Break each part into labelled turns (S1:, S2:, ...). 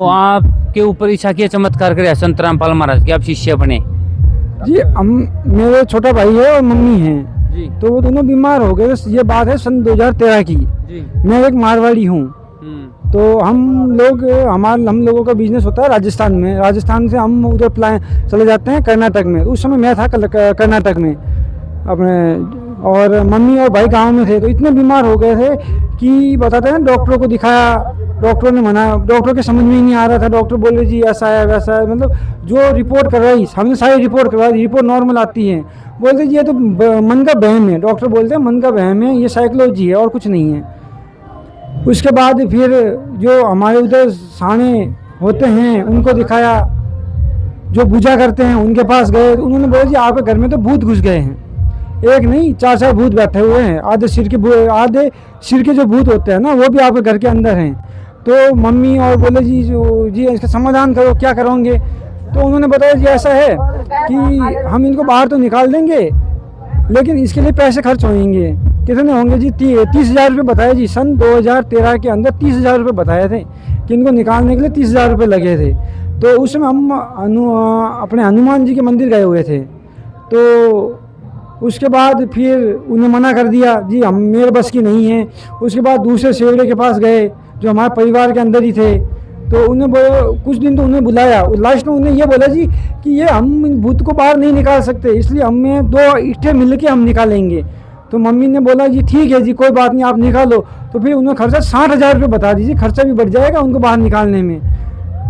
S1: तो आपके ऊपर ईशा के चमत्कार करे संत रामपाल महाराज के, आप शिष्य बने?
S2: जी हम, मेरे छोटा भाई है और मम्मी है
S1: जी
S2: तो वो दोनों बीमार हो गए। ये बात है सन 2013 की।
S1: जी।
S2: मैं एक मारवाड़ी हूँ। तो हम लोगों का बिजनेस होता है राजस्थान में। राजस्थान से हम उधर चले जाते हैं कर्नाटक में। उस समय मैं था कर्नाटक में अपने, और मम्मी और भाई गांव में थे। तो इतने बीमार हो गए थे कि बताते हैं डॉक्टरों को दिखाया, डॉक्टरों ने मना, डॉक्टर के समझ में ही नहीं आ रहा था। डॉक्टर बोले जी ऐसा है वैसा है, मतलब जो रिपोर्ट करवाई हमने सारी रिपोर्ट करवाई, रिपोर्ट नॉर्मल आती है। बोलते जी ये तो मन का वहम है, डॉक्टर बोलते हैं मन का वहम है, ये साइकोलॉजी है और कुछ नहीं है। उसके बाद फिर जो हमारे उधर साने होते हैं उनको दिखाया, जो पूजा करते हैं उनके पास गए। उन्होंने बोला जी आपके घर में तो भूत घुस गए हैं। एक नहीं 4 भूत बैठे हुए हैं, आधे सिर के जो भूत होते हैं ना वो भी आपके घर के अंदर हैं। तो मम्मी और बोले जी इसका समाधान करो, क्या करोगे? तो उन्होंने बताया जी ऐसा है कि हम इनको बाहर तो निकाल देंगे लेकिन इसके लिए पैसे खर्च होंगे। कितने होंगे जी? 30,000 रुपये बताए जी। सन 2013 के अंदर 30,000 रुपये बताए थे कि इनको निकालने के लिए 30,000 रुपये लगे थे। तो उस समय हम अपने हनुमान जी के मंदिर गए हुए थे। तो उसके बाद फिर उन्हें मना कर दिया जी हम, मेरे बस की नहीं है। उसके बाद दूसरे सेवड़े के पास गए जो हमारे परिवार के अंदर ही थे। तो उन्हें कुछ दिन तो उन्हें बुलाया, लास्ट में उन्हें ये बोला जी कि ये हम भूत को बाहर नहीं निकाल सकते, इसलिए हमें 2 ईंटें मिल के हम निकालेंगे। तो मम्मी ने बोला जी ठीक है जी कोई बात नहीं आप निकालो। तो फिर उन्हें खर्चा 60,000 रुपये बता दीजिए, खर्चा भी बढ़ जाएगा उनको बाहर निकालने में।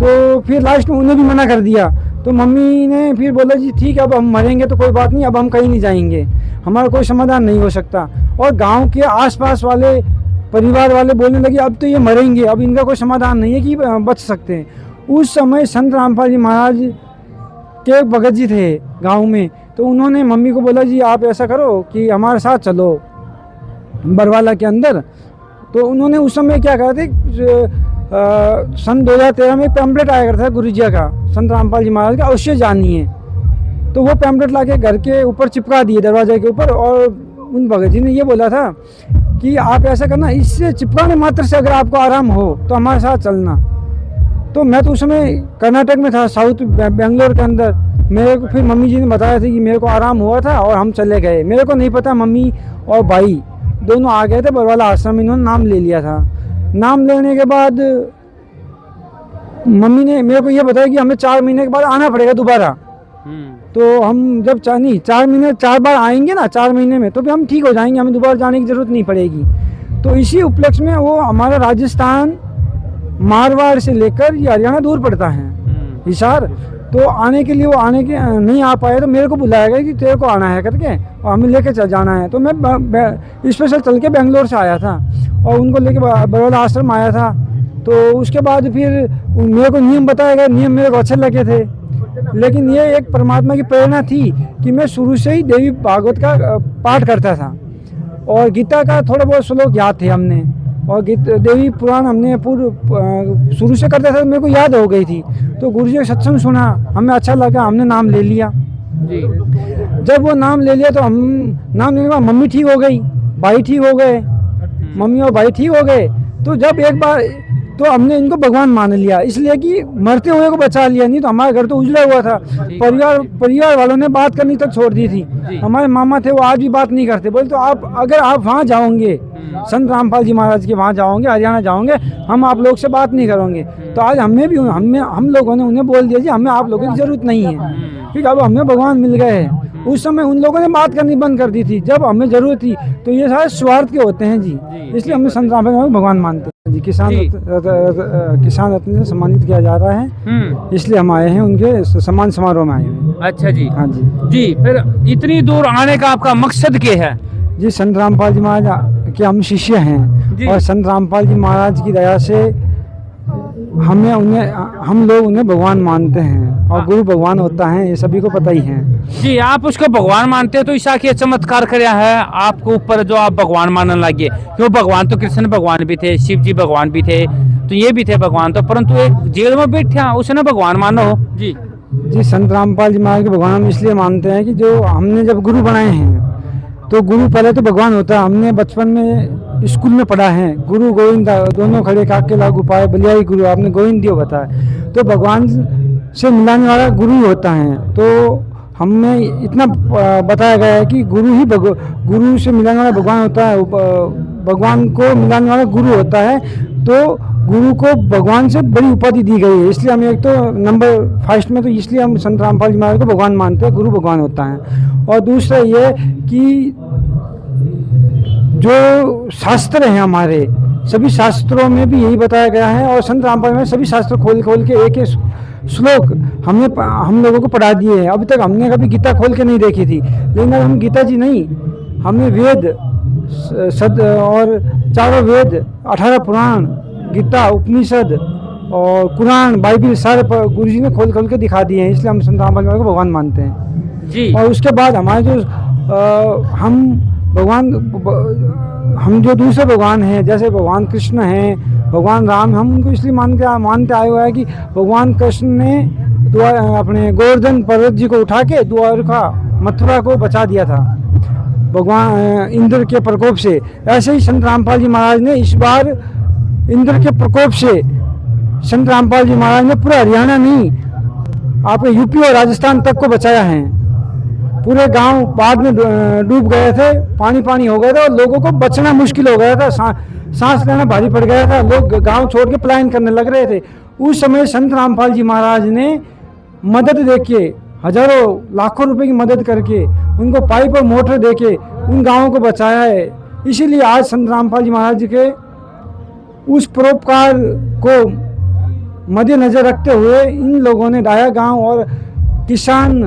S2: तो फिर लास्ट में उन्हें भी मना कर दिया। तो मम्मी ने फिर बोला जी ठीक है अब हम मरेंगे तो कोई बात नहीं, अब हम कहीं नहीं जाएंगे, हमारा कोई समाधान नहीं हो सकता। और गांव के आसपास वाले परिवार वाले बोलने लगे अब तो ये मरेंगे, अब इनका कोई समाधान नहीं है कि बच सकते हैं। उस समय संत रामपाल जी महाराज के भगत जी थे गांव में। तो उन्होंने मम्मी को बोला जी आप ऐसा करो कि हमारे साथ चलो बरवाला के अंदर। तो उन्होंने उस समय क्या कहा थे, सन 2013 में पैम्पलेट आया करता था गुरुजिया का, संत रामपाल जी महाराज का, अवश्य जानिए। तो वो पैम्पलेट लाके घर के ऊपर चिपका दिए, दरवाजे के ऊपर। और उन भगत जी ने ये बोला था कि आप ऐसा करना, इससे चिपकाने मात्र से अगर आपको आराम हो तो हमारे साथ चलना। तो मैं तो उस समय कर्नाटक में था, साउथ बेंगलोर के अंदर। मेरे को फिर मम्मी जी ने बताया था कि मेरे को आराम हुआ था और हम चले गए। मेरे को नहीं पता, मम्मी और भाई दोनों आ गए थे बरवाला आश्रम, इन्होंने नाम ले लिया था। नाम लेने के बाद मम्मी ने मेरे को ये बताया कि हमें 4 महीने के बाद आना पड़ेगा दोबारा। तो हम जब 4 बार आएंगे ना 4 महीने में, तो फिर हम ठीक हो जाएंगे, हमें दोबारा जाने की ज़रूरत नहीं पड़ेगी। तो इसी उपलक्ष्य में वो हमारा राजस्थान मारवाड़ से लेकर ये हरियाणा दूर पड़ता है हिसार। तो आने के लिए वो नहीं आ पाए, तो मेरे को बुलाया गया कि तेरे को आना है करके और हमें लेके चल जाना है। तो मैं स्पेशल चल के बेंगलोर से आया था और उनको लेके बरवाला आश्रम आया था। तो उसके बाद फिर मेरे को नियम बताया गया, नियम मेरे को अच्छे लगे थे। लेकिन ये एक परमात्मा की प्रेरणा थी कि मैं शुरू से ही देवी भागवत का पाठ करता था और गीता का थोड़ा बहुत श्लोक याद थे हमने, और देवी पुराण हमने पूर्व शुरू से करते थे, मेरे को याद हो गई थी। तो गुरुजी का सत्संग सुना, हमें अच्छा लगा, हमने नाम ले लिया जी। जब वो नाम ले लिया तो हम नाम लेने के बाद मम्मी ठीक हो गई, भाई ठीक हो गए, मम्मी और भाई ठीक हो गए। तो जब एक बार तो हमने इनको भगवान मान लिया, इसलिए कि मरते हुए को बचा लिया, नहीं तो हमारा घर तो उजड़ा हुआ था। परिवार वालों ने बात करनी तक छोड़ दी थी। हमारे मामा थे वो आज भी बात नहीं करते, बोले तो अगर आप वहाँ जाओगे संत रामपाल जी महाराज के वहाँ जाओगे, हरियाणा जाओगे, हम आप लोग से बात नहीं करोगे। तो आज हम लोगों ने उन्हें बोल दिया जी हमें आप लोगों की जरूरत नहीं है, क्योंकि अब हमें भगवान मिल गए हैं। उस समय उन लोगों ने बात करनी बंद कर दी थी जब हमें जरूरत थी। तो ये सारे स्वार्थ के होते हैं जी, इसलिए हमें संत रामपाल को भगवान मानते हैं जी। किसान रत्न से सम्मानित किया जा रहा है, इसलिए हम आए हैं, उनके सम्मान समारोह में आए हैं।
S1: अच्छा जी,
S2: हाँ जी
S1: जी। फिर इतनी दूर आने का आपका मकसद क्या है?
S2: जी संत रामपाल जी महाराज के हम शिष्य हैं और संत रामपाल जी महाराज की दया से हम लोग उन्हें भगवान मानते हैं और गुरु भगवान होता है, ये सभी को पता ही है
S1: जी। आप उसको भगवान मानते हो तो ईशा के चमत्कार कराया है आपके ऊपर जो आप भगवान मानने लगे। क्यों, भगवान तो कृष्ण भगवान भी थे, शिव जी भगवान भी थे, तो ये भी थे भगवान। तो परंतु एक जेल में बैठा उसने भगवान मानो जी।
S2: जी संत रामपाल जी महाराज के भगवान हम इसलिए मानते हैं कि जो हमने जब गुरु बनाए हैं, तो गुरु पहले तो भगवान होता है। हमने बचपन में स्कूल में पढ़ा है, गुरु गोविंद दोनों खड़े काके लागू पाए बलियाई गुरु, आपने गोविंद दियो बताया। तो भगवान से मिलाने वाला गुरु ही होता है। तो हमें इतना बताया गया है कि गुरु ही गुरु से मिलाने वाला भगवान होता है, भगवान को मिलाने वाला गुरु होता है। तो गुरु को भगवान से बड़ी उपाधि दी गई है, इसलिए हम एक तो नंबर फर्स्ट में तो इसलिए हम संत रामपाल जी महाराज को भगवान मानते हैं, गुरु भगवान होता है। और दूसरा ये कि जो शास्त्र हैं हमारे, सभी शास्त्रों में भी यही बताया गया है, और संत रामपाल में सभी शास्त्र खोल के एक श्लोक हम लोगों को पढ़ा दिए हैं। अभी तक हमने कभी गीता खोल के नहीं देखी थी, लेकिन अब हम गीता जी नहीं, हमने वेद और चारों वेद, 18 पुराण, गीता, उपनिषद और कुरान, बाइबिल सारे गुरुजी ने खोल के दिखा दिए हैं, इसलिए हम संत रामपाल को भगवान मानते हैं
S1: जी।
S2: और उसके बाद हमारे जो हम जो दूसरे भगवान हैं, जैसे भगवान कृष्ण हैं, भगवान राम, हम उनको इसलिए मानते आए हुए हैं कि भगवान कृष्ण ने अपने गोवर्धन पर्वत जी को उठा के द्वारका मथुरा को बचा दिया था भगवान इंद्र के प्रकोप से। ऐसे ही संत रामपाल जी महाराज ने इस बार इंद्र के प्रकोप से संत रामपाल जी महाराज ने पूरा हरियाणा नहीं, आपके यूपी और राजस्थान तक को बचाया है। पूरे गांव बाढ़ में डूब गए थे, पानी हो गया था और लोगों को बचना मुश्किल हो गया था, सांस लेना भारी पड़ गया था, लोग गांव छोड़ के पलायन करने लग रहे थे। उस समय संत रामपाल जी महाराज ने मदद देके, हजारों लाखों रुपए की मदद करके, उनको पाइप और मोटर देके उन गाँवों को बचाया है। इसीलिए आज संत रामपाल जी महाराज जी के उस परोपकार को मद्देनजर रखते हुए इन लोगों ने डाया गांव और किसान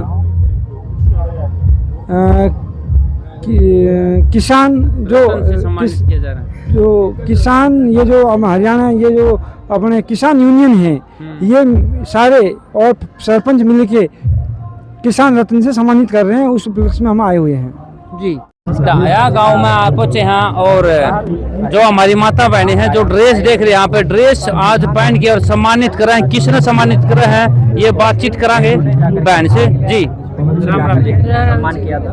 S2: किसान ये जो हरियाणा, ये जो अपने किसान यूनियन है, ये सारे और सरपंच मिलके किसान रत्न से सम्मानित कर रहे हैं। उस उपलक्ष्य में हम आए हुए हैं
S1: जी। डाया गांव में आप पहुंचे हैं और जो हमारी माता बहनें हैं जो ड्रेस देख रहे हैं, यहाँ पे ड्रेस आज पहन के और सम्मानित कर रहे हैं। किसने सम्मानित कर रहे हैं ये बातचीत करांगे बहन से। जी राम राम जी। सम्मान किया था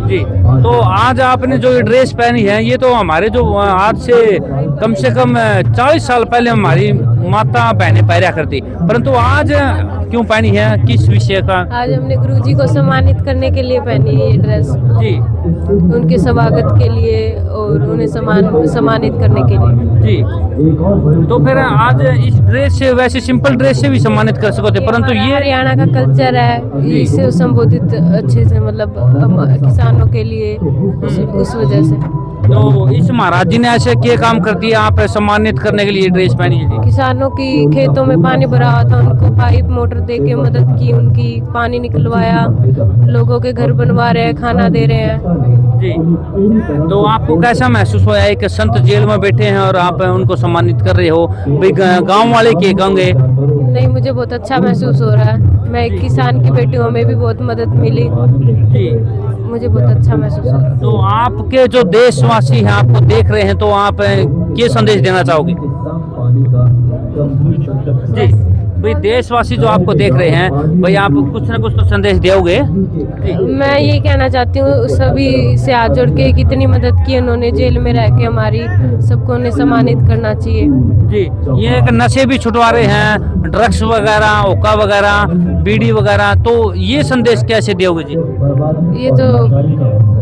S1: जी। तो आज आपने जो ये ड्रेस पहनी है, ये तो हमारे जो आज से कम 40 साल पहले हमारी माता बहनें पहना करती, परंतु आज क्यों पहनी है, किस विषय का?
S3: आज हमने गुरुजी को सम्मानित करने के लिए पहनी है ये ड्रेस
S1: जी,
S3: उनके स्वागत के लिए और उन्हें सम्मानित करने के लिए
S1: जी। तो फिर आज इस ड्रेस से, वैसे सिंपल ड्रेस से भी सम्मानित कर सकते, परंतु ये
S3: हरियाणा का कल्चर है, इससे संबोधित अच्छे से, मतलब किसानों के लिए उस वजह से।
S1: तो इस महाराज जी ने ऐसे क्या काम कर दिया आप सम्मानित करने के लिए ड्रेस पहनी है?
S3: किसानों की खेतों में पानी भरा हुआ था, उनको पाइप मोटर दे के मदद की, उनकी पानी निकलवाया, लोगों के घर बनवा रहे हैं, खाना दे रहे हैं
S1: जी। तो आपको कैसा महसूस हुआ है कि संत जेल में बैठे हैं और आप उनको सम्मानित कर रहे हो? भाई गाँव वाले क्या कहेंगे?
S3: नहीं, मुझे बहुत अच्छा महसूस हो रहा है। मैं एक किसान की बेटी हूँ, हमें भी बहुत मदद मिली
S1: जी,
S3: मुझे बहुत अच्छा महसूस हो रहा है।
S1: तो आपके जो देशवासी हैं आपको देख रहे हैं, तो आप क्या संदेश देना चाहोगे? जी भाई, देशवासी जो आपको देख रहे हैं, भाई आप कुछ ना कुछ तो संदेश दोगे?
S3: मैं ये कहना चाहती हूँ सभी से हाथ जोड़ के, कितनी मदद की उन्होंने जेल में रह के हमारी, सबको उन्हें सम्मानित करना चाहिए
S1: जी। ये एक नशे भी छुटवा रहे हैं, ड्रग्स वगैरह, हुक्का वगैरह, बीड़ी वगैरह, तो ये संदेश कैसे दोगे जी?
S3: ये तो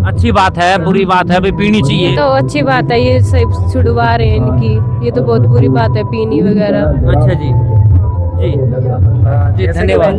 S1: अच्छी बात है, बुरी बात है, भाई पीनी चाहिए?
S3: तो अच्छी बात है, ये सब छुड़वा रहे हैं इनकी, ये तो बहुत बुरी बात है पीनी वगैरह।
S1: अच्छा जी जी जी, धन्यवाद।